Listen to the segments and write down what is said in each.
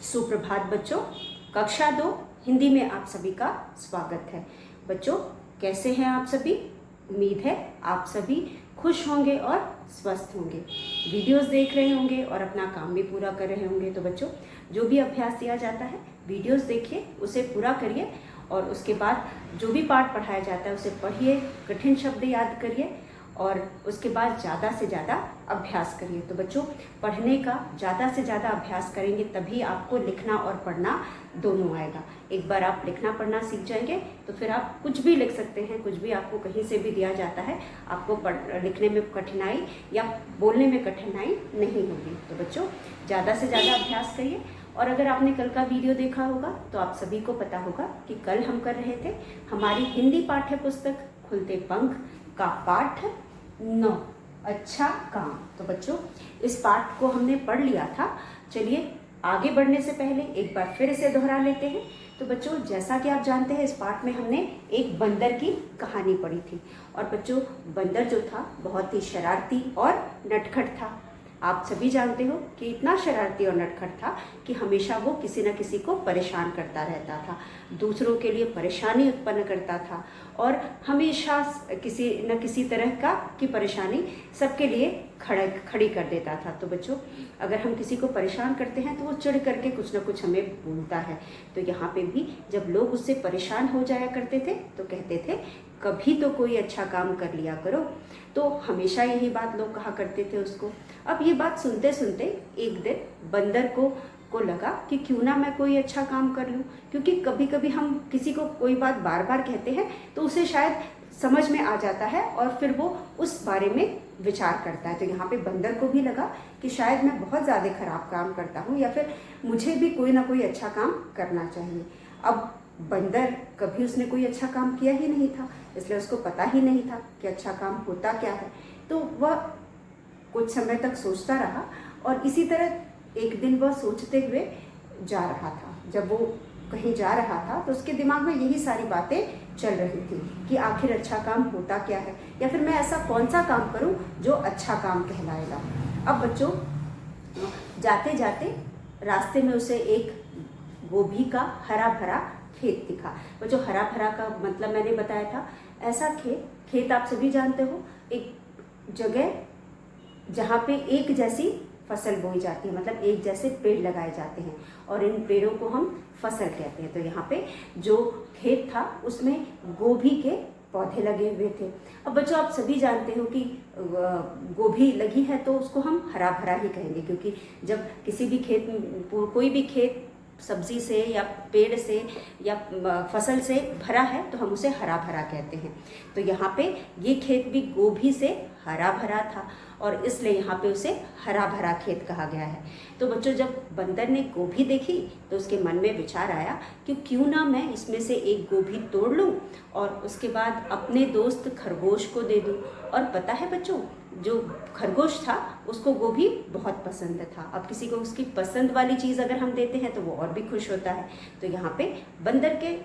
सुप्रभात बच्चों। कक्षा 2 हिंदी में आप सभी का स्वागत है। बच्चों कैसे हैं आप सभी? उम्मीद है आप सभी खुश होंगे और स्वस्थ होंगे, वीडियोस देख रहे होंगे और अपना काम भी पूरा कर रहे होंगे। तो बच्चों जो भी अभ्यास दिया जाता है वीडियोस देखिए, उसे पूरा करिए और उसके बाद जो भी पाठ पढ़ाया जाता है उसे पढ़िए, कठिन शब्द याद करिए और उसके बाद ज़्यादा से ज़्यादा अभ्यास करिए। तो बच्चों पढ़ने का ज़्यादा से ज़्यादा अभ्यास करेंगे तभी आपको लिखना और पढ़ना दोनों आएगा। एक बार आप लिखना पढ़ना सीख जाएंगे तो फिर आप कुछ भी लिख सकते हैं, कुछ भी आपको कहीं से भी दिया जाता है, आपको लिखने में कठिनाई या बोलने में कठिनाई नहीं होगी। तो बच्चों ज़्यादा से ज़्यादा अभ्यास करिए। और अगर आपने कल का वीडियो देखा होगा तो आप सभी को पता होगा कि कल हम कर रहे थे हमारी हिंदी पाठ्य पुस्तक खुलते पंख का पाठ 9 अच्छा काम। तो बच्चों इस पाठ को हमने पढ़ लिया था। चलिए आगे बढ़ने से पहले एक बार फिर इसे दोहरा लेते हैं। तो बच्चों जैसा कि आप जानते हैं इस पाठ में हमने एक बंदर की कहानी पढ़ी थी और बच्चों बंदर जो था बहुत ही शरारती और नटखट था। आप सभी जानते हो कि इतना शरारती और नटखट था कि हमेशा वो किसी न किसी को परेशान करता रहता था, दूसरों के लिए परेशानी उत्पन्न करता था और हमेशा किसी न किसी तरह की परेशानी सबके लिए खड़ी कर देता था। तो बच्चों अगर हम किसी को परेशान करते हैं तो वो चिढ़ करके कुछ न कुछ हमें बोलता है। तो यहाँ पे भी जब लोग उससे परेशान हो जाया करते थे तो कहते थे कभी तो कोई अच्छा काम कर लिया करो। तो हमेशा यही बात लोग कहा करते थे उसको। अब ये बात सुनते सुनते एक दिन बंदर को लगा कि क्यों ना मैं कोई अच्छा काम कर लूँ, क्योंकि कभी कभी हम किसी को कोई बात बार बार कहते हैं तो उसे शायद समझ में आ जाता है और फिर वो उस बारे में विचार करता है। तो यहाँ पे बंदर को भी लगा कि शायद मैं बहुत ज़्यादा खराब काम करता हूँ या फिर मुझे भी कोई ना कोई अच्छा काम करना चाहिए। अब बंदर कभी उसने कोई अच्छा काम किया ही नहीं था, इसलिए उसको पता ही नहीं था कि अच्छा काम होता क्या है। तो वह कुछ समय तक सोचता रहा और इसी तरह एक दिन वह सोचते हुए जा रहा था। जब वो कहीं जा रहा था तो उसके दिमाग में यही सारी बातें चल रही थी कि आखिर अच्छा काम होता क्या है या फिर मैं ऐसा कौन सा काम करूं जो अच्छा काम कहलाएगा। अब बच्चों जाते जाते रास्ते में उसे एक गोभी का हरा भरा खेत दिखा। वो जो हरा भरा का मतलब मैंने बताया था, ऐसा खेत आप सभी जानते हो, एक जगह जहाँ पे एक जैसी फसल बोई जाती है, मतलब एक जैसे पेड़ लगाए जाते हैं और इन पेड़ों को हम फसल कहते हैं। तो यहाँ पे जो खेत था उसमें गोभी के पौधे लगे हुए थे। अब बच्चों आप सभी जानते हो कि गोभी लगी है तो उसको हम हरा भरा ही कहेंगे, क्योंकि जब किसी भी कोई भी खेत सब्जी से या पेड़ से या फसल से भरा है तो हम उसे हरा भरा कहते हैं। तो यहाँ पे ये खेत भी गोभी से हरा भरा था और इसलिए यहाँ पे उसे हरा भरा खेत कहा गया है। तो बच्चों जब बंदर ने गोभी देखी तो उसके मन में विचार आया कि क्यों ना मैं इसमें से एक गोभी तोड़ लूँ और उसके बाद अपने दोस्त खरगोश को दे दूँ। और पता है बच्चों जो खरगोश था उसको गोभी बहुत पसंद था। अब किसी को उसकी पसंद वाली चीज़ अगर हम देते हैं तो वो और भी खुश होता है। तो यहाँ पे बंदर के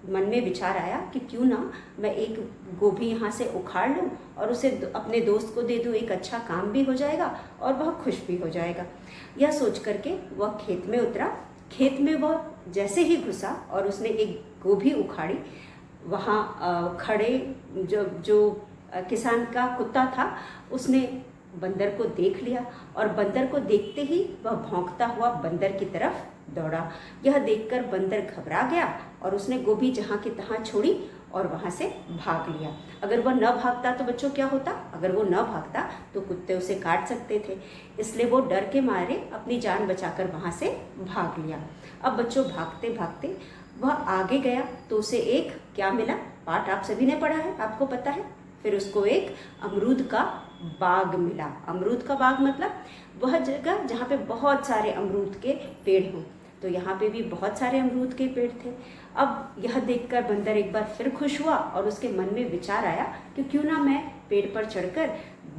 मन में विचार आया कि क्यों ना मैं एक गोभी यहाँ से उखाड़ लूँ और उसे अपने दोस्त को दे दूँ, एक अच्छा काम भी हो जाएगा और वह खुश भी हो जाएगा। यह सोच करके वह खेत में उतरा। खेत में वह जैसे ही घुसा और उसने एक गोभी उखाड़ी, वहाँ खड़े जो किसान का कुत्ता था उसने बंदर को देख लिया और बंदर को देखते ही वह भौंकता हुआ बंदर की तरफ दौड़ा। यह देखकर बंदर घबरा गया और उसने गोभी जहाँ की तहाँ छोड़ी और वहाँ से भाग लिया। अगर वह न भागता तो बच्चों क्या होता? अगर वो न भागता तो कुत्ते उसे काट सकते थे, इसलिए वो डर के मारे अपनी जान बचाकर वहाँ से भाग लिया। अब बच्चों भागते भागते वह आगे गया तो उसे एक क्या मिला? पाठ आप सभी ने पढ़ा है, आपको पता है। फिर उसको एक अमरूद का बाग मिला। अमरूद का बाग मतलब वह जगह जहाँ पे बहुत सारे अमरूद के पेड़ हों। तो यहाँ पे भी बहुत सारे अमरूद के पेड़ थे। अब यह देखकर बंदर एक बार फिर खुश हुआ और उसके मन में विचार आया कि क्यों ना मैं पेड़ पर चढ़कर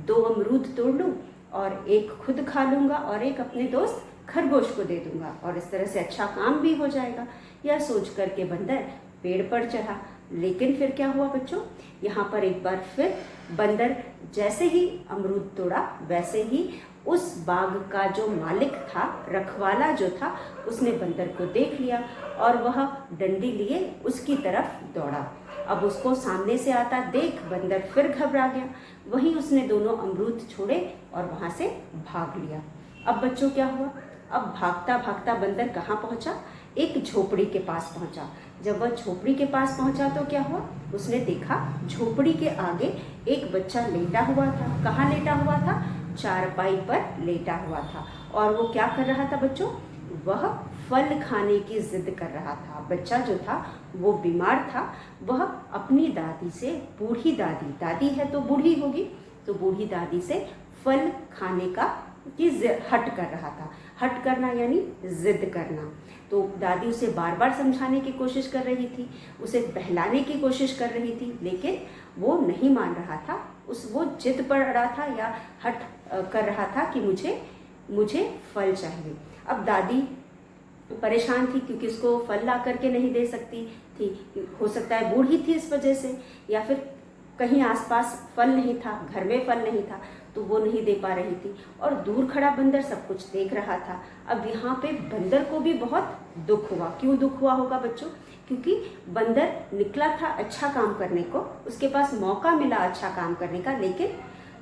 2 अमरूद तोड़ लूँ और एक खुद खा लूँगा और एक अपने दोस्त खरगोश को दे दूँगा और इस तरह से अच्छा काम भी हो जाएगा। यह सोच करके बंदर पेड़ पर चढ़ा। लेकिन फिर क्या हुआ बच्चों? यहाँ पर एक बार फिर बंदर जैसे ही अमरूद तोड़ा वैसे ही उस बाग का जो मालिक था, रखवाला जो था, उसने बंदर को देख लिया और वह डंडी लिए उसकी तरफ दौड़ा। अब उसको सामने से आता देख बंदर फिर घबरा गया। वहीं उसने दोनों अमरूद छोड़े और वहां से भाग लिया। अब बच्चों क्या हुआ? अब भागता भागता बंदर कहाँ पहुंचा? एक झोपड़ी के पास पहुंचा। जब वह झोपड़ी के पास पहुंचा तो क्या हुआ? उसने देखा झोपड़ी के आगे एक बच्चा लेटा हुआ था। कहाँ लेटा हुआ था? चारपाई पर लेटा हुआ था। और वो क्या कर रहा था बच्चों? वह फल खाने की जिद कर रहा था। बच्चा जो था वो बीमार था। वह अपनी दादी से, बूढ़ी दादी, दादी है तो बूढ़ी होगी, तो बूढ़ी दादी से फल खाने का हट कर रहा था। हट करना यानी जिद करना। तो दादी उसे बार बार समझाने की कोशिश कर रही थी, उसे बहलाने की कोशिश कर रही थी, लेकिन वो नहीं मान रहा था। वो जिद पर अड़ा था या हट कर रहा था कि मुझे फल चाहिए। अब दादी परेशान थी क्योंकि उसको फल ला करके नहीं दे सकती थी। हो सकता है बूढ़ी थी इस वजह से, या फिर कहीं आसपास फल नहीं था, घर में फल नहीं था, तो वो नहीं दे पा रही थी। और दूर खड़ा बंदर सब कुछ देख रहा था। अब यहाँ पे बंदर को भी बहुत दुख हुआ। क्यों दुख हुआ होगा बच्चों? क्योंकि बंदर निकला था अच्छा काम करने को, उसके पास मौका मिला अच्छा काम करने का, लेकिन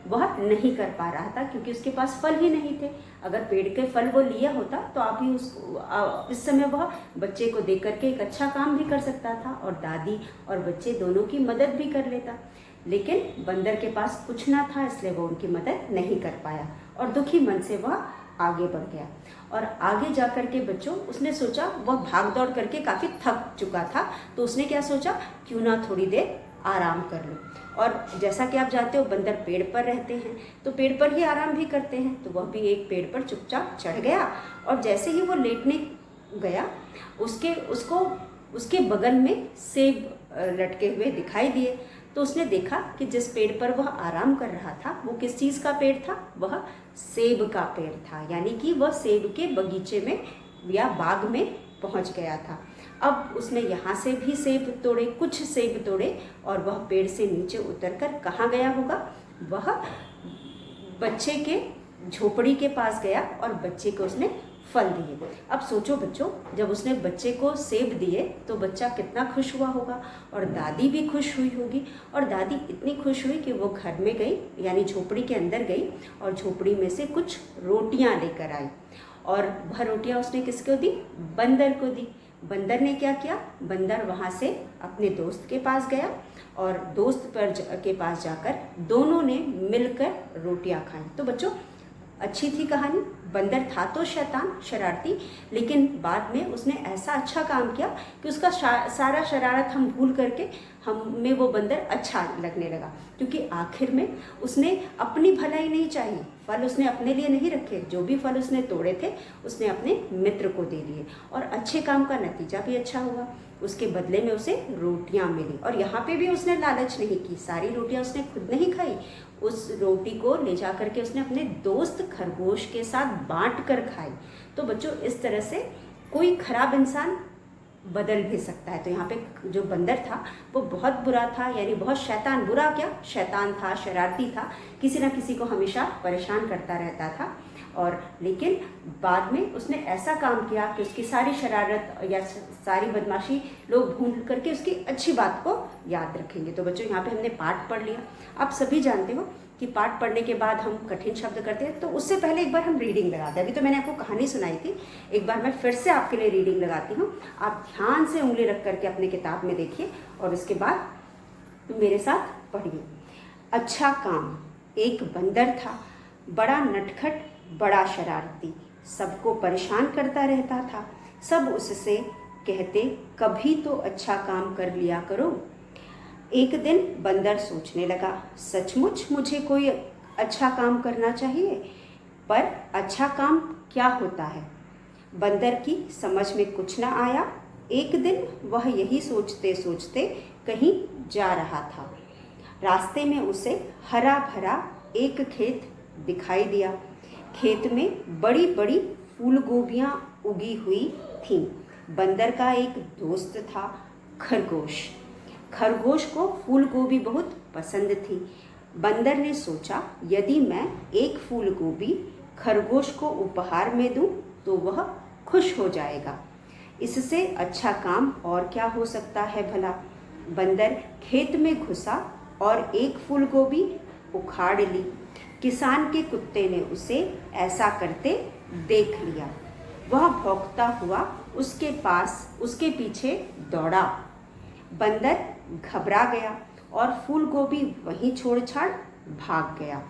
वह नहीं कर पा रहा था क्योंकि उसके पास फल ही नहीं थे। अगर पेड़ के फल वो लिया होता तो अभी उसको इस समय वह बच्चे को देख करके एक अच्छा काम भी कर सकता था और दादी और बच्चे दोनों की मदद भी कर लेता। लेकिन बंदर के पास कुछ ना था, इसलिए वो उनकी मदद नहीं कर पाया और दुखी मन से वह आगे बढ़ गया। और आगे जा करके बच्चों उसने सोचा, वह भाग दौड़ करके काफ़ी थक चुका था, तो उसने क्या सोचा, क्यों ना थोड़ी देर आराम कर लो। और जैसा कि आप जानते हो बंदर पेड़ पर रहते हैं, तो पेड़ पर ही आराम भी करते हैं। तो वह भी एक पेड़ पर चुपचाप चढ़ गया और जैसे ही वो लेटने गया उसके बगल में सेब लटके हुए दिखाई दिए। तो उसने देखा कि जिस पेड़ पर वह आराम कर रहा था वो किस चीज़ का पेड़ था? वह सेब का पेड़ था, यानी कि वह सेब के बगीचे में या बाग में पहुंच गया था। अब उसने यहाँ से भी सेब तोड़े, कुछ सेब तोड़े और वह पेड़ से नीचे उतरकर कहाँ गया होगा? वह बच्चे के झोपड़ी के पास गया और बच्चे को उसने फल दिए। अब सोचो बच्चों, जब उसने बच्चे को सेब दिए तो बच्चा कितना खुश हुआ होगा और दादी भी खुश हुई होगी। और दादी इतनी खुश हुई कि वो घर में गई, यानी झोपड़ी के अंदर गई और झोपड़ी में से कुछ रोटियां लेकर आई। और वह रोटियां उसने किसको दी? बंदर को दी। बंदर ने क्या किया? बंदर वहाँ से अपने दोस्त के पास गया और दोस्त के पास जाकर दोनों ने मिलकर रोटियां खाई। तो बच्चों अच्छी थी कहानी। बंदर था तो शैतान, शरारती, लेकिन बाद में उसने ऐसा अच्छा काम किया कि उसका सारा शरारत हम भूल करके हमें वो बंदर अच्छा लगने लगा, क्योंकि आखिर में उसने अपनी भलाई नहीं चाहिए। फल उसने अपने लिए नहीं रखे, जो भी फल उसने तोड़े थे उसने अपने मित्र को दे दिए और अच्छे काम का नतीजा भी अच्छा हुआ। उसके बदले में उसे रोटियां मिली और यहाँ पे भी उसने लालच नहीं की, सारी रोटियां उसने खुद नहीं खाई। उस रोटी को ले जा करके उसने अपने दोस्त खरगोश के साथ बांट कर खाई। तो बच्चों इस तरह से कोई खराब इंसान बदल भी सकता है। तो यहाँ पे जो बंदर था वो बहुत बुरा था, यानी बहुत शैतान, बुरा क्या, शैतान था, शरारती था, किसी ना किसी को हमेशा परेशान करता रहता था। और लेकिन बाद में उसने ऐसा काम किया कि उसकी सारी शरारत या सारी बदमाशी लोग भूल करके उसकी अच्छी बात को याद रखेंगे। तो बच्चों यहाँ पे हमने पाठ पढ़ लिया। आप सभी जानते हो कि पाठ पढ़ने के बाद हम कठिन शब्द करते हैं, तो उससे पहले एक बार हम रीडिंग लगाते हैं। अभी तो मैंने आपको कहानी सुनाई थी, एक बार मैं फिर से आपके लिए रीडिंग लगाती हूँ। आप ध्यान से उंगली रख करके अपने किताब में देखिए और उसके बाद मेरे साथ पढ़िए। अच्छा काम। एक बंदर था, बड़ा नटखट, बड़ा शरारती, सबको परेशान करता रहता था। सब उससे कहते, कभी तो अच्छा काम कर लिया करो। एक दिन बंदर सोचने लगा, सचमुच मुझे कोई अच्छा काम करना चाहिए, पर अच्छा काम क्या होता है? बंदर की समझ में कुछ न आया। एक दिन वह यही सोचते सोचते कहीं जा रहा था। रास्ते में उसे हरा भरा एक खेत दिखाई दिया। खेत में बड़ी बड़ी फूल गोभियाँ उगी हुई थीं। बंदर का एक दोस्त था, खरगोश। खरगोश को फूल गोभी बहुत पसंद थी। बंदर ने सोचा, यदि मैं एक फूल गोभी खरगोश को उपहार में दूं तो वह खुश हो जाएगा। इससे अच्छा काम और क्या हो सकता है भला। बंदर खेत में घुसा और एक फूलगोभी उखाड़ ली। किसान के कुत्ते ने उसे ऐसा करते देख लिया। वह भौंकता हुआ उसके पीछे दौड़ा। बंदर घबरा गया और फूलगोभी वहीं छोड़-छाड़ भाग गया।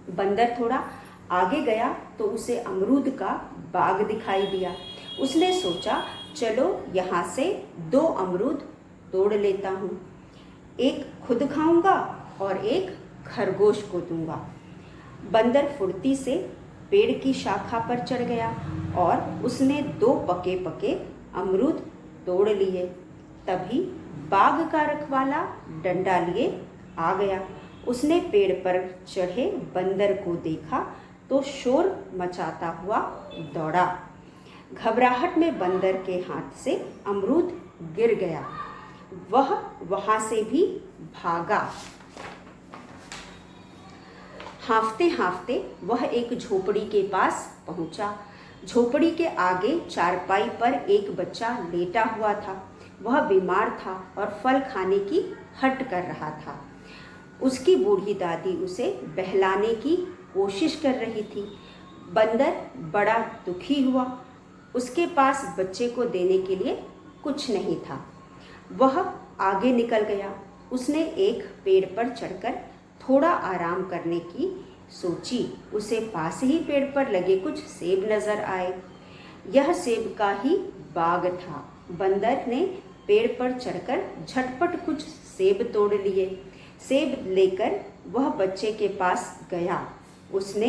बंदर थोड़ा आगे गया तो उसे अमरूद का बाग दिखाई दिया। उसने सोचा, चलो यहाँ से 2 अमरूद तोड़ लेता हूँ, एक खुद खाऊंगा और एक खरगोश को दूंगा। बंदर फुर्ती से पेड़ की शाखा पर चढ़ गया और उसने 2 पके-पके अमरूद तोड़ लिए। तभी बाग का रखवाला डंडा लिए आ गया। उसने पेड़ पर चढ़े बंदर को देखा तो शोर मचाता हुआ दौड़ा। घबराहट में बंदर के हाथ से अमरूद गिर गया। वह वहां से भी भागा। हांफते हांफते वह एक झोपड़ी के पास पहुंचा। झोपड़ी के आगे चारपाई पर एक बच्चा लेटा हुआ था। वह बीमार था और फल खाने की हट कर रहा था। उसकी बूढ़ी दादी उसे बहलाने की कोशिश कर रही थी। बंदर बड़ा दुखी हुआ। उसके पास बच्चे को देने के लिए कुछ नहीं था। वह आगे निकल गया। उसने एक पेड़ पर चढ़कर थोड़ा आराम करने की सोची। उसे पास ही पेड़ पर लगे कुछ सेब नजर आए। यह सेब का ही बाग था। बंदर ने पेड़ पर चढ़कर झटपट कुछ सेब तोड़ लिए। सेब लेकर वह बच्चे के पास गया। उसने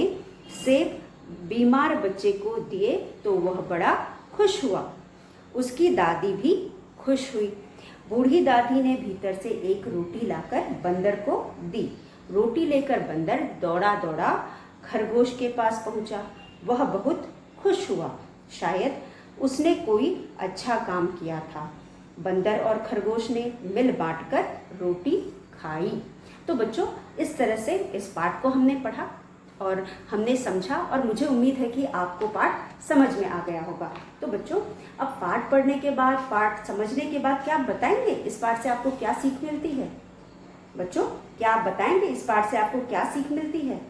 सेब बीमार बच्चे को दिए तो वह बड़ा खुश हुआ। उसकी दादी भी खुश हुई। बूढ़ी दादी ने भीतर से एक रोटी लाकर बंदर को दी। रोटी लेकर बंदर दौड़ा दौड़ा खरगोश के पास पहुंचा। वह बहुत खुश हुआ। शायद उसने कोई अच्छा काम किया था। बंदर और खरगोश ने मिल बांटकर रोटी खाई। तो बच्चों, इस तरह से इस पाठ को हमने पढ़ा और हमने समझा और मुझे उम्मीद है कि आपको पाठ समझ में आ गया होगा। तो बच्चों, अब पाठ पढ़ने के बाद, पाठ समझने के बाद क्या आप बताएंगे इस पाठ से आपको क्या सीख मिलती है? बच्चों, क्या आप बताएंगे इस पाठ से आपको क्या सीख मिलती है?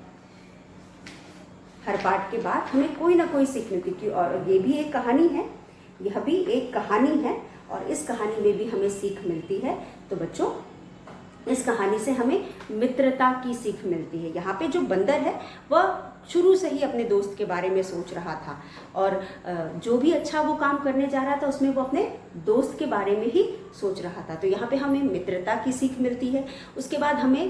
हर पाठ के बाद हमें कोई ना कोई सीख मिलती है और ये भी एक कहानी है, यह भी एक कहानी है और इस कहानी में भी हमें सीख मिलती है। तो बच्चों, इस कहानी से हमें मित्रता की सीख मिलती है। यहाँ पे जो बंदर है वह शुरू से ही अपने दोस्त के बारे में सोच रहा था और जो भी अच्छा वो काम करने जा रहा था उसमें वो अपने दोस्त के बारे में ही सोच रहा था। तो यहाँ पे हमें मित्रता की सीख मिलती है। उसके बाद हमें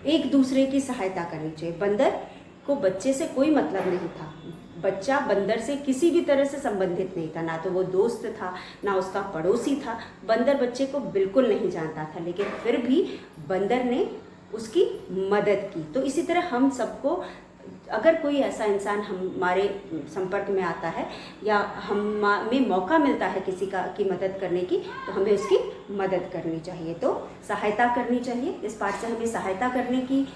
एक दूसरे की सहायता करनी चाहिए। बंदर को बच्चे से कोई मतलब नहीं था। बच्चा बंदर से किसी भी तरह से संबंधित नहीं था, ना तो वो दोस्त था ना उसका पड़ोसी था। बंदर बच्चे को बिल्कुल नहीं जानता था, लेकिन फिर भी बंदर ने उसकी मदद की। तो इसी तरह हम सबको, अगर कोई ऐसा इंसान हमारे संपर्क में आता है या हमें मौका मिलता है किसी की मदद करने की, तो हमें उसकी मदद करनी चाहिए। तो सहायता करनी चाहिए। इस पाठ से हमें सहायता करने की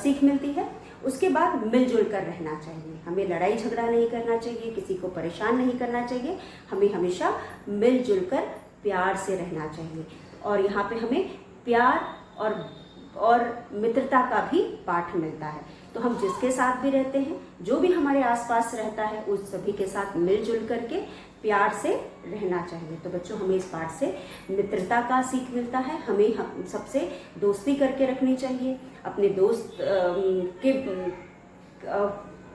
सीख मिलती है। उसके बाद मिलजुल कर रहना चाहिए। हमें लड़ाई झगड़ा नहीं करना चाहिए, किसी को परेशान नहीं करना चाहिए। हमें हमेशा मिलजुल कर प्यार से रहना चाहिए। और यहाँ पे हमें प्यार और मित्रता का भी पाठ मिलता है। तो हम जिसके साथ भी रहते हैं, जो भी हमारे आसपास रहता है, उस सभी के साथ मिलजुल करके प्यार से रहना चाहिए। तो बच्चों, हमें इस पाठ से मित्रता का सीख मिलता है। हमें हम सबसे दोस्ती करके रखनी चाहिए। अपने दोस्त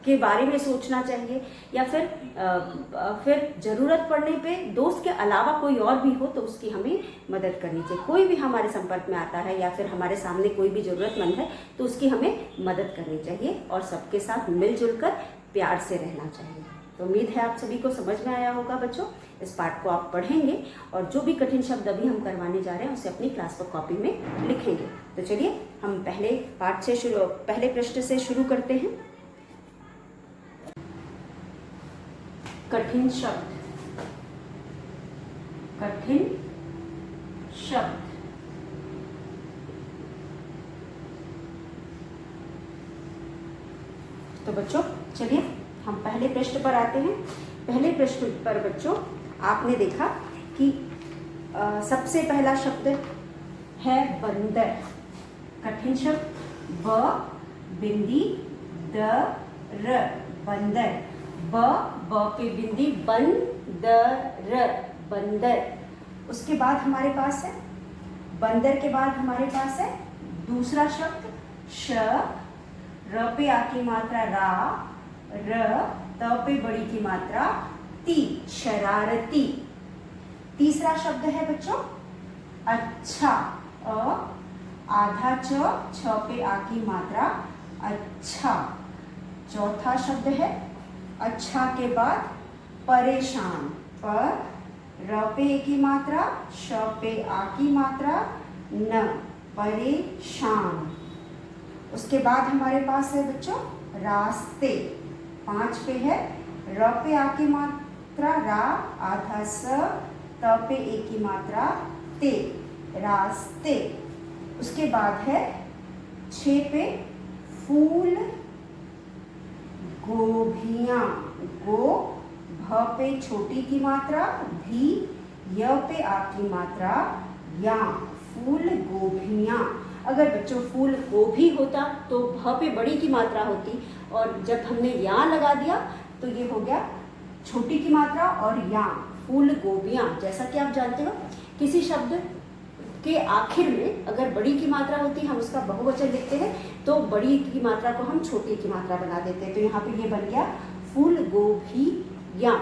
के बारे में सोचना चाहिए, या फिर ज़रूरत पड़ने पे दोस्त के अलावा कोई और भी हो तो उसकी हमें मदद करनी चाहिए। कोई भी हमारे संपर्क में आता है या फिर हमारे सामने कोई भी ज़रूरतमंद है तो उसकी हमें मदद करनी चाहिए और सबके साथ मिलजुल कर प्यार से रहना चाहिए। तो उम्मीद है आप सभी को समझ में आया होगा बच्चों। इस पाठ को आप पढ़ेंगे और जो भी कठिन शब्द अभी हम करवाने जा रहे हैं उसे अपनी क्लास वर्क कॉपी में लिखेंगे। तो चलिए हम पहले प्रश्न से शुरू करते हैं। कठिन शब्द। कठिन शब्द। तो तो बच्चों चलिए हम पहले प्रश्न पर आते हैं। पहले प्रश्न पर बच्चों आपने देखा कि सबसे पहला शब्द है बंदर। कठिन शब्द ब बिंदी द र, बंदर। ब पे बिंदी बन द र, बंदर। उसके बाद हमारे पास है बंदर के बाद हमारे पास है दूसरा शब्द श, र पे आ की मात्रा रा, र त पे बड़ी की मात्रा ती, शरारती। तीसरा शब्द है बच्चों अच्छा, अ आधा च, छ पे आ की मात्रा अच्छा। चौथा शब्द है अच्छा के बाद परेशान, पर र पे ए की मात्रा, श पे आ की मात्रा न, परेशान। उसके बाद हमारे पास है बच्चों रास्ते। 5 पे है र पे आ की मात्रा रा, आधा स, त पे ए की मात्रा ते, रास्ते। उसके बाद है 6 पे फूल गोभियां, गो भ पे छोटी की मात्रा भी, य पे आ की मात्रा या, फूल गोभियां। अगर बच्चों फूल गोभी होता तो भ पे बड़ी की मात्रा होती, और जब हमने या लगा दिया तो ये हो गया छोटी की मात्रा और या, फूल गोभियां। जैसा कि आप जानते हो किसी शब्द के आखिर में अगर बड़ी की मात्रा होती हम उसका बहुवचन लिखते हैं तो बड़ी की मात्रा को हम छोटी की मात्रा बना देते हैं। तो यहाँ पे ये बन गया फूल गोभियां।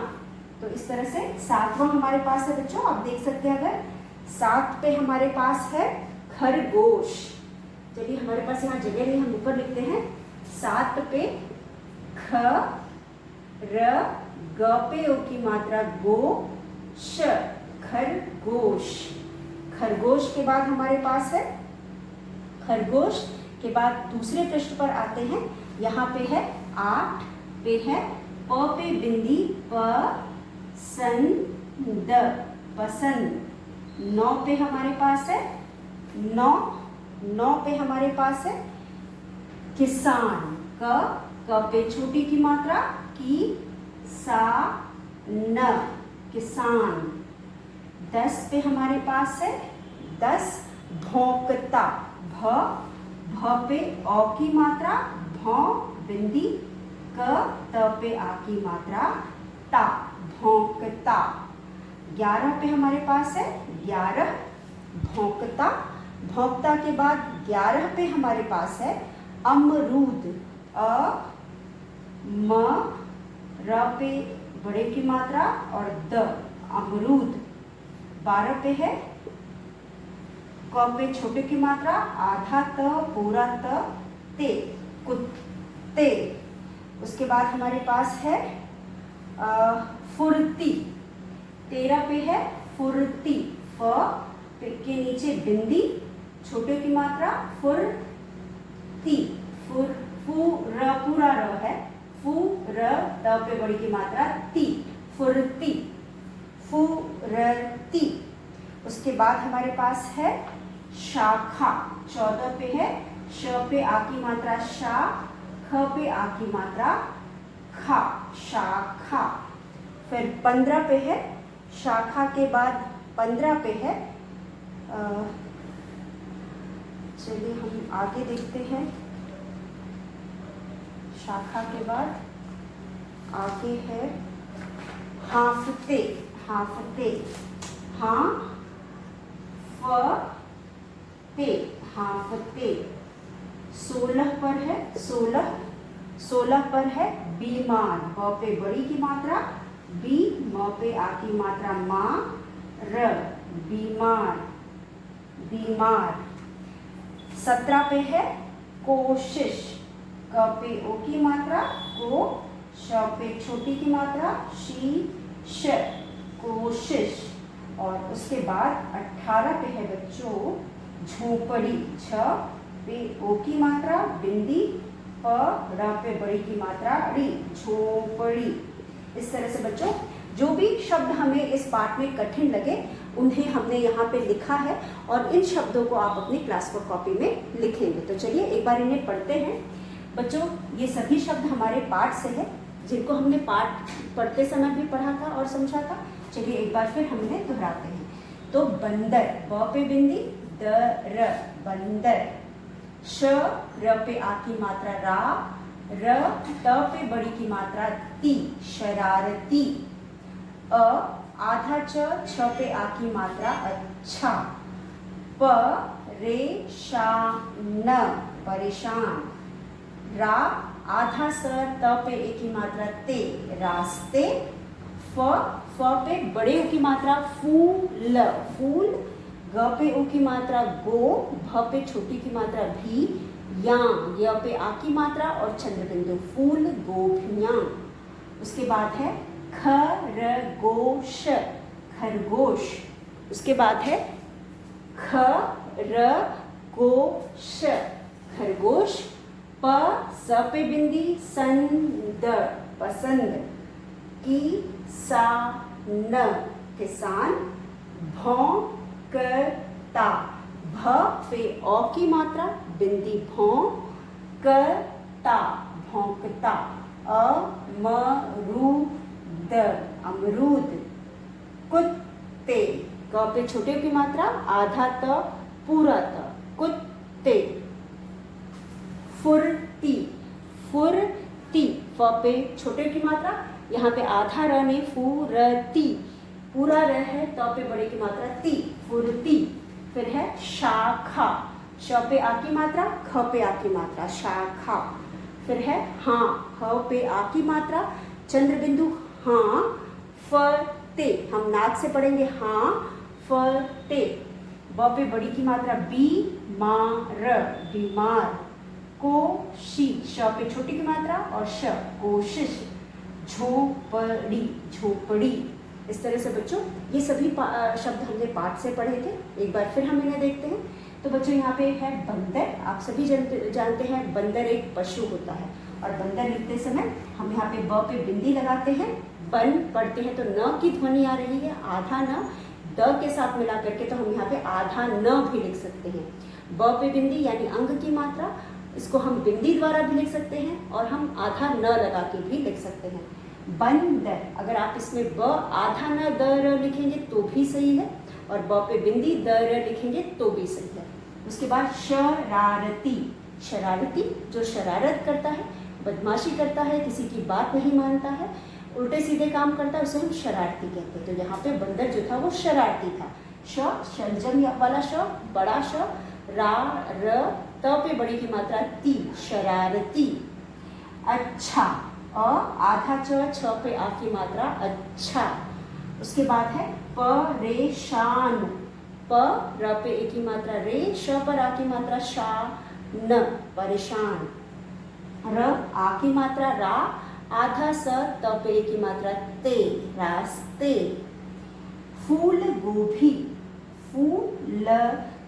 तो इस तरह से 7वां हमारे पास है बच्चों, आप देख सकते हैं। अगर 7 पे हमारे पास है खरगोश। चलिए हमारे पास यहाँ जगह नहीं, हम ऊपर लिखते हैं। 7 पे ख र ग पे ओ की मात्रा गो, श, खरगोश। खरगोश के बाद हमारे पास है खरगोश के बाद दूसरे पृष्ठ पर आते हैं। यहाँ पे है 8 पे है प पे बिंदी प सन द, पसंद। 9 पे हमारे पास है 9 पे हमारे पास है किसान, क पे छोटी की मात्रा की, सा न, किसान। 10 पे हमारे पास है 10 भौंकता, भ पे औ की मात्रा, भौ बिंदी, क त पे आ की मात्रा ता, भौंकता। 11 पे हमारे पास है 11 भौंकता। भौंकता के बाद 11 पे हमारे पास है अमरूद, अ म र पे बड़े की मात्रा और द, अमरूद। 12 पे है क पे छोटे की मात्रा, आधा त पूरा त, ते, कुत्ते। उसके बाद हमारे पास है फुर्ती। 13 पे है फुर्ती, फ के नीचे बिंदी, छोटे की मात्रा फुर्ती, फुर फू र पूरा र है, फू र त पे बड़ी की मात्रा ती, फुर्ती, फुरती। उसके बाद हमारे पास है शाखा। 14 पे है श पे आ की मात्रा शा, ख पे आ की मात्रा खा, शाखा। फिर 15 पे है शाखा के बाद 15 पे है, चलिए हम आगे देखते हैं। शाखा के बाद आगे है हाफते, हाफते, हाँ फ ते, हाफते। 16 पर है 16 पर है बीमार, ब पे बड़ी की मात्रा बी, म पे आ की मात्रा मा, र, बीमार, बीमार। 17 पे है कोशिश, क पे ओ की मात्रा को, श पे छोटी की मात्रा शी, श, कोशिश। और उसके बाद 18 पे है बच्चों झोपड़ी, छ पे ओ की मात्रा बिंदी, प र पे बड़ी की मात्रा री, झोपड़ी। इस तरह से बच्चों जो भी शब्द हमें इस पाठ में कठिन लगे उन्हें हमने यहाँ पे लिखा है और इन शब्दों को आप अपनी क्लास वर्क कॉपी में लिखेंगे। तो चलिए एक बार इन्हें पढ़ते हैं। बच्चों ये सभी शब्द हमारे पाठ से है, जिनको हमने पाठ पढ़ते समय भी पढ़ा था और समझा था। चलिए एक बार फिर हम इन्हें दोहराते हैं। तो बंदर, ब पे बिंदी, द र बंदर, श र पे आ की मात्रा रा, र त पे बड़ी की मात्रा ती शरारती, अ आधा छ पे आ की मात्रा अच्छा, प रे शा न परेशान, रा आधा स त पे ए की मात्रा ते रास्ते, फ पे बड़े ओ की मात्रा फूल फूल, ग पे ओ की मात्रा गो, भ पे छोटी की मात्रा भी, या य पे आ की मात्रा और चंद्र बिंदु फूल गोभियां। उसके बाद है खरगोश खरगोश। उसके बाद है खरगोश खरगोश, प स पे बिंदी संद पसंद, की सा न किसान, भौंकता, भ पे औ की मात्रा बिंदी भौं, कता भौंकता, अमरूद अमरूद, कुत्ते, क पे छोटे की मात्रा आधा त पूरा त कुत्ते, फुर्ती फुर्ती, फ पे छोटे की मात्रा, यहाँ पे आधा र नहीं फुरती, पूरा र है तो पे बड़े की मात्रा ती फुर्ती। फिर है शाखा, श पे आ की मात्रा, ख पे आ की मात्रा शाखा। फिर है हाँ, ह पे आ की मात्रा, चंद्र बिंदु हाँ, फते, हम नाक से पढ़ेंगे हाँ फते, ब पे बड़ी की मात्रा बी मार बीमार, कोशी, श पे छोटी की मात्रा और श कोशिश, झोपड़ी झोपड़ी। इस तरह से बच्चों ये सभी शब्द हमने पाठ से पढ़े थे। एक बार फिर हम इन्हें देखते हैं। तो बच्चों यहाँ पे है बंदर। आप सभी जानते हैं बंदर एक पशु होता है, और बंदर लिखते समय हम यहाँ पे ब पे बिंदी लगाते हैं, बन पढ़ते हैं तो न की ध्वनि आ रही है, आधा न द के साथ मिला करके तो हम यहाँ पे आधा न भी लिख सकते हैं। ब पे बिंदी यानी अंग की मात्रा, इसको हम बिंदी द्वारा भी लिख सकते हैं और हम आधा न लगा के भी लिख सकते हैं। बंदर, अगर आप इसमें ब आधा न द र लिखेंगे तो भी सही है, और ब पे बिंदी द र लिखेंगे तो भी सही है। उसके बाद शरारती, शरारती जो शरारत करता है, बदमाशी करता है, किसी की बात नहीं मानता है, उल्टे सीधे काम करता है, उसे हम शरारती कहते हैं। तो यहाँ पे बंदर जो था वो शरारती था। शलजम वाला श, बड़ा श, रा र त पे बड़ी की मात्रा ती शरारती। अच्छा, अ आधा छ पे आ की मात्रा अच्छा। उसके बाद है परेशान, प र पे ए की मात्रा रे, श पर आ की मात्रा शा न परेशान, र आ की मात्रा रा, आधा स त पे ए की मात्रा ते रास्ते। फूल गोभी, फूल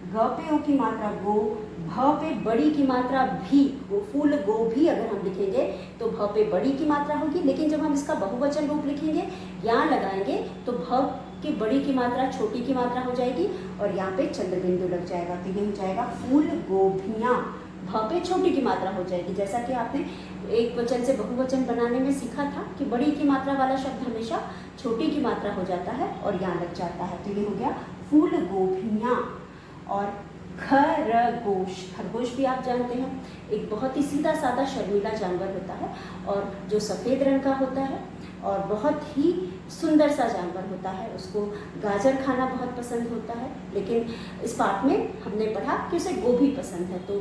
ग पे ओ की मात्रा गो, भ पे बड़ी की मात्रा भी, वो फूल गोभी अगर हम लिखेंगे तो भ पे बड़ी की मात्रा होगी, लेकिन जब हम इसका बहुवचन रूप लिखेंगे यहाँ लगाएंगे तो भ की बड़ी की मात्रा छोटी की मात्रा हो जाएगी और यहाँ पे चंद्र बिंदु लग जाएगा, तो ये हो जाएगा फूल गोभियाँ। भ पे छोटी की मात्रा हो जाएगी, जैसा कि आपने एक वचन से बहुवचन बनाने में सीखा था कि बड़ी की मात्रा वाला शब्द हमेशा छोटी की मात्रा हो जाता है और यहाँ लग जाता है, तो ये हो गया फूल गोभियाँ। और खरगोश, खरगोश भी आप जानते हैं एक बहुत ही सीधा साधा शर्मीला जानवर होता है और जो सफ़ेद रंग का होता है और बहुत ही सुंदर सा जानवर होता है। उसको गाजर खाना बहुत पसंद होता है, लेकिन इस पाठ में हमने पढ़ा कि उसे गोभी पसंद है, तो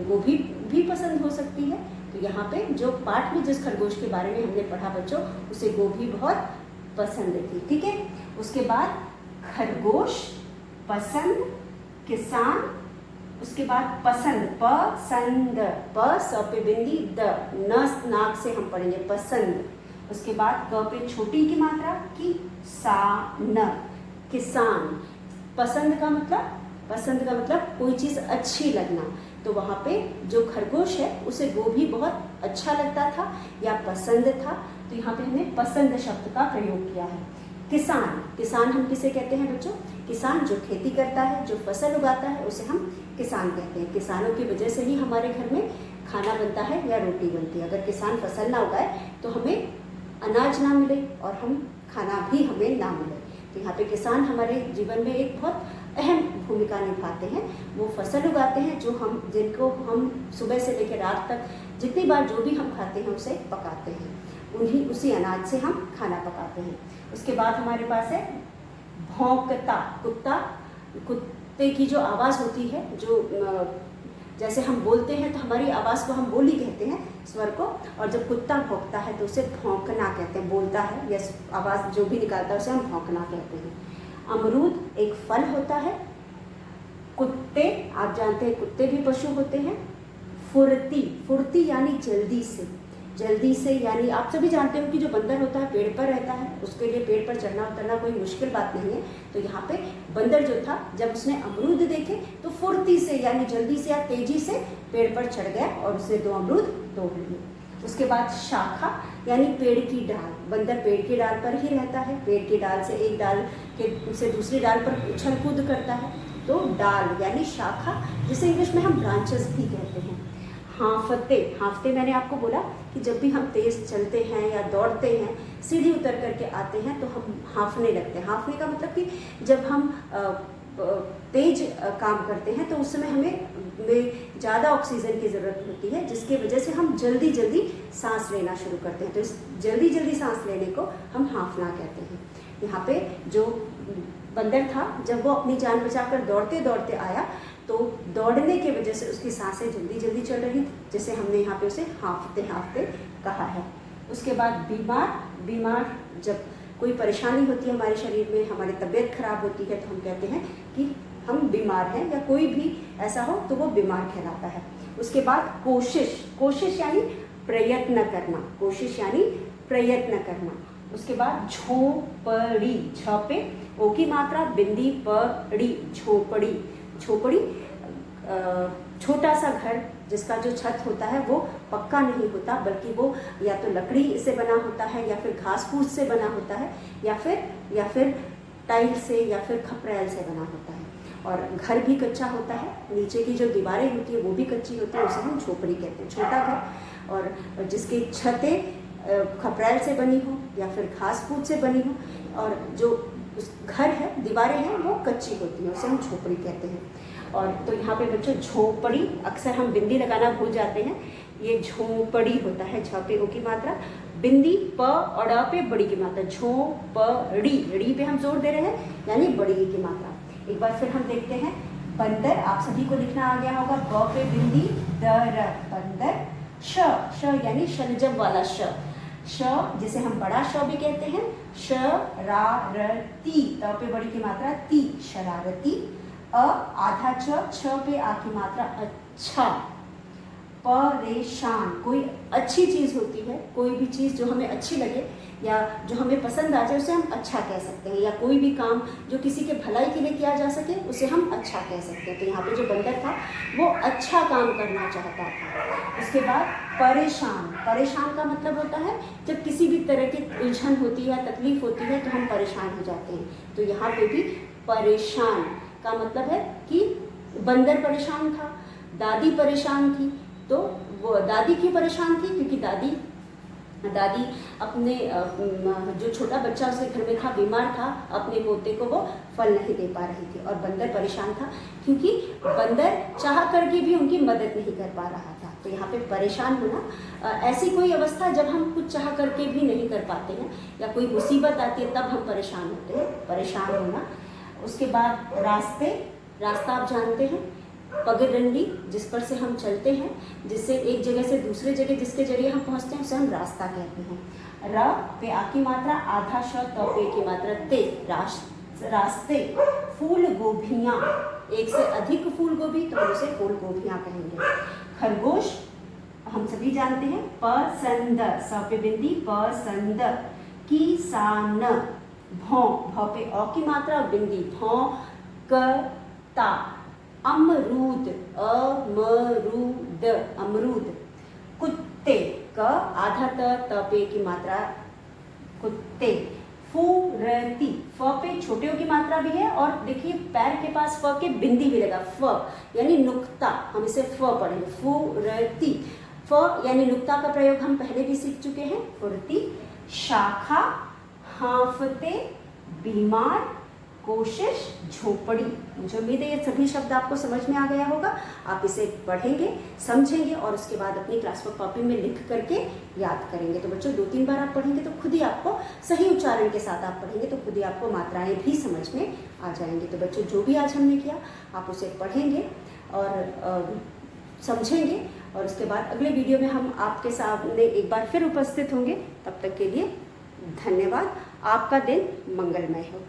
गोभी भी पसंद हो सकती है। तो यहाँ पे जो पाठ में जिस खरगोश के बारे में हमने पढ़ा बच्चों, उसे गोभी बहुत पसंद थी। ठीक है, उसके बाद खरगोश, पसंद, किसान, उसके बाद पसंद, पसंद, प स पे बिंदी द, न नाक से हम पढ़ेंगे पसंद। उसके बाद क पे छोटी की मात्रा की सा न किसान। पसंद का मतलब, पसंद का मतलब कोई चीज़ अच्छी लगना, तो वहाँ पे जो खरगोश है उसे गोभी बहुत अच्छा लगता था या पसंद था, तो यहाँ पे हमने पसंद शब्द का प्रयोग किया है। किसान, किसान हम किसे कहते हैं बच्चों? किसान जो खेती करता है, जो फसल उगाता है, उसे हम किसान कहते हैं। किसानों की वजह से ही हमारे घर में खाना बनता है या रोटी बनती है। अगर किसान फसल ना उगाए तो हमें अनाज ना मिले और हम खाना भी हमें ना मिले। तो यहाँ पे किसान हमारे जीवन में एक बहुत अहम भूमिका निभाते हैं। वो फसल उगाते हैं जिनको हम सुबह से लेकर रात तक जितनी बार जो भी हम खाते हैं उसे पकाते हैं, उसी अनाज से हम खाना पकाते हैं। उसके बाद हमारे पास है भौंकता। कुत्ते की जो आवाज़ होती है, जो जैसे हम बोलते हैं तो हमारी आवाज़ को हम बोली कहते हैं, स्वर को, और जब कुत्ता भौंकता है तो उसे भौंकना कहते हैं। बोलता है या आवाज़ जो भी निकालता है उसे हम भौंकना कहते हैं। अमरूद एक फल होता है। कुत्ते, आप जानते हैं कुत्ते भी पशु होते हैं। फुर्ती यानी जल्दी से यानी आप सभी जानते हो कि जो बंदर होता है पेड़ पर रहता है, उसके लिए पेड़ पर चढ़ना उतरना कोई मुश्किल बात नहीं है। तो यहाँ पे बंदर जो था, जब उसने अमरूद देखे तो फुर्ती से यानी जल्दी से या तेजी से पेड़ पर चढ़ गया और उसने 2 अमरूद तोड़ लिए। उसके बाद शाखा यानी पेड़ की डाल। बंदर पेड़ की डाल पर ही रहता है, पेड़ की डाल से एक डाल से दूसरी डाल पर उछल कूद करता है। तो डाल यानी शाखा, जिसे इंग्लिश में हम ब्रांचेस भी कहते हैं। हांफते मैंने आपको बोला कि जब भी हम तेज चलते हैं या दौड़ते हैं, सीढ़ी उतर करके आते हैं तो हम हांफने लगते हैं। हांफने का मतलब कि जब हम तेज काम करते हैं तो उस समय हमें ज़्यादा ऑक्सीजन की ज़रूरत होती है, जिसकी वजह से हम जल्दी सांस लेना शुरू करते हैं। तो इस जल्दी सांस लेने को हम हांफना कहते हैं। यहाँ पे जो बंदर था, जब वो अपनी जान बचाकर दौड़ते आया तो दौड़ने की वजह से उसकी सांसें जल्दी चल रही थी, जैसे हमने यहाँ पे उसे हांफते कहा है। उसके बाद बीमार, जब कोई परेशानी होती है हमारे शरीर में, हमारी तबीयत खराब होती है तो हम कहते हैं कि हम बीमार हैं, या कोई भी ऐसा हो तो वो बीमार कहलाता है। उसके बाद कोशिश यानी प्रयत्न करना। उसके बाद झोपड़ी, झ पे ओ की मात्रा, बिंदी पड़ी, झोपड़ी छोटा सा घर जिसका जो छत होता है वो पक्का नहीं होता, बल्कि वो या तो लकड़ी से बना होता है या फिर घास फूस से बना होता है या फिर टाइल से या फिर खपरेल से बना होता है। और घर भी कच्चा होता है, नीचे की जो दीवारें होती है वो भी कच्ची होती है, उसे हम झोपड़ी कहते हैं। छोटा घर और जिसकी छतें खपरेल से बनी हो या फिर घास फूस से बनी हो, और जो घर है, दीवारें हैं, वो कच्ची होती हैं, उसे हम झोपड़ी कहते हैं। और तो यहाँ पे बच्चों झोपड़ी, अक्सर हम बिंदी लगाना भूल जाते हैं, ये झोपड़ी होता है। झ पे ओ की मात्रा, बिंदी प और ड़ पे बड़ी की मात्रा, झोपड़ी, ड़ी पे हम जोर दे रहे हैं यानी बड़ी की मात्रा। एक बार फिर हम देखते हैं बंदर, आप सभी को लिखना आ गया होगा। ब पे बिंदी, दर, बंदर। श यानी शलजम वाला श, जिसे हम बड़ा श भी कहते हैं। शरारती, त पे बड़ी की मात्रा, ती, शरारती। आधा छ पे आ की मात्रा, अच्छा। परेशान, कोई अच्छी चीज़ होती है, कोई भी चीज़ जो हमें अच्छी लगे या जो हमें पसंद आ जाए उसे हम अच्छा कह सकते हैं, या कोई भी काम जो किसी के भलाई के लिए किया जा सके उसे हम अच्छा कह सकते हैं। तो यहाँ पे जो बंदर था वो अच्छा काम करना चाहता था। उसके बाद परेशान का मतलब होता है जब किसी भी तरह की उलझन होती है, तकलीफ होती है तो हम परेशान हो जाते हैं। तो यहाँ पे भी परेशान का मतलब है कि बंदर परेशान था, दादी परेशान थी। तो वो दादी क्यों परेशान थी? क्योंकि दादी अपने जो छोटा बच्चा उसके घर में था, बीमार था, अपने पोते को वो फल नहीं दे पा रही थी। और बंदर परेशान था क्योंकि बंदर चाह करके भी उनकी मदद नहीं कर पा रहा था। तो यहाँ पे परेशान होना ऐसी कोई अवस्था जब हम कुछ चाह करके भी नहीं कर पाते हैं या कोई मुसीबत आती है तब हम परेशान होते हैं, परेशान होना। उसके बाद रास्ता आप जानते हैं, पगडंडी जिस पर से हम चलते हैं, जिससे एक जगह से दूसरे जगह जिसके जरिए हम पहुंचते हैं उसे हम रास्ता कहते हैं। र पे आ की मात्रा, आधा श त पे की मात्रा, ते, रास्ते। फूल गोभियाँ, एक से अधिक फूल गोभी तो हम उसे फूल गोभियाँ कहेंगे। खरगोश हम सभी जानते हैं, पसंद, स पे बिंदी, पसंद। किसान, भौ, भ पे अ की मात्रा, बिंदी, भौ, कता। अमरूद, अमरूद। कुत्ते, क आधा त पे की मात्रा, कुत्ते। फुरती, फ पे में छोटे की मात्रा भी है और देखिए पैर के पास फ के बिंदी भी लगा, फ यानी नुक्ता, हम इसे फ पढ़ेंगे, फुरती। फ यानी नुक्ता का प्रयोग हम पहले भी सीख चुके हैं, फुर्ती। शाखा, हांफते, बीमार, कोशिश, झोपड़ी। मुझे उम्मीद है ये सभी शब्द आपको समझ में आ गया होगा। आप इसे पढ़ेंगे, समझेंगे और उसके बाद अपनी क्लास वर्क कॉपी में लिख करके याद करेंगे। तो बच्चों 2-3 बार आप पढ़ेंगे तो खुद ही आपको सही उच्चारण के साथ आप पढ़ेंगे तो खुद ही आपको मात्राएं भी समझ में आ जाएंगी। तो बच्चों जो भी आज हमने किया आप उसे पढ़ेंगे और समझेंगे और उसके बाद अगले वीडियो में हम आपके सामने एक बार फिर उपस्थित होंगे। तब तक के लिए धन्यवाद। आपका दिन मंगलमय हो।